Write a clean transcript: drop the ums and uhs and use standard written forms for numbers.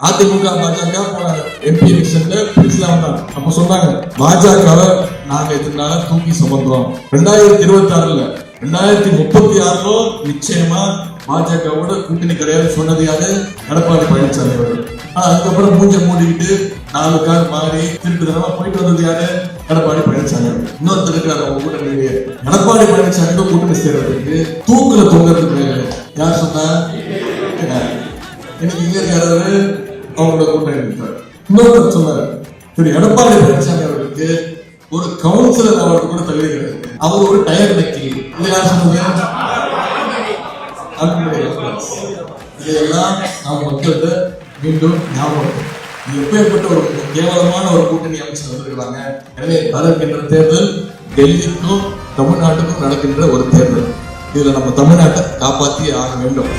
AIADMK BJP MP எலெக்ஷன்ல பேசலாம் தான். அப்ப சொன்னாங்க பாஜகவை நாங்க இதனால தூக்கி சுமந்தோம். 2026ல 2036 நிச்சயமா பாஜகவோட கூட்டணி கிடையாது சொன்னது யாரு? எடப்பாடி பழனிசாமி அவர்கள். அதுக்கப்புறம் மூஞ்ச மூடிக்கிட்டு 4 கார் மாறி திருட்டுதனமா போயிட்டு வந்தது யாரு? எடப்பாடி பழனிசாமி அவர்கள். இன்னொருத்தர் இருக்கிறார் அவங்க கூட்டணியிலேயே. எடப்பாடி பழனிசாமி கூட்டணி சேர்றதுக்கு தூக்குல தொங்குறதுக்கு யார் சொன்னா? எனக்கு இங்க இருக்காரு அவங்களோட கூட்டணி இருக்காரு. இன்னொருத்தர் சொன்னாரு திரு எடப்பாடி பழனிசாமி அவர்களுக்கு ஒரு கவுன்சிலர் அவருக்கு கூட தகுதி கிடையாது, அவர் ஒரு டயர் நக்கி. இது யார் சொன்னது? இதெல்லாம் நாம் மக்கள்கிட்ட மீண்டும் ஞாபகம். இது எப்பேற்பட்ட ஒரு கேவலமான ஒரு கூட்டணி அமைச்சு வந்திருக்கிறாங்க. எனவே நடக்கின்ற தேர்தல் டெல்லிக்கும் தமிழ்நாட்டுக்கும் நடக்கின்ற ஒரு தேர்தல். இதுல நம்ம தமிழ்நாட்டை காப்பாற்றி ஆக வேண்டும்.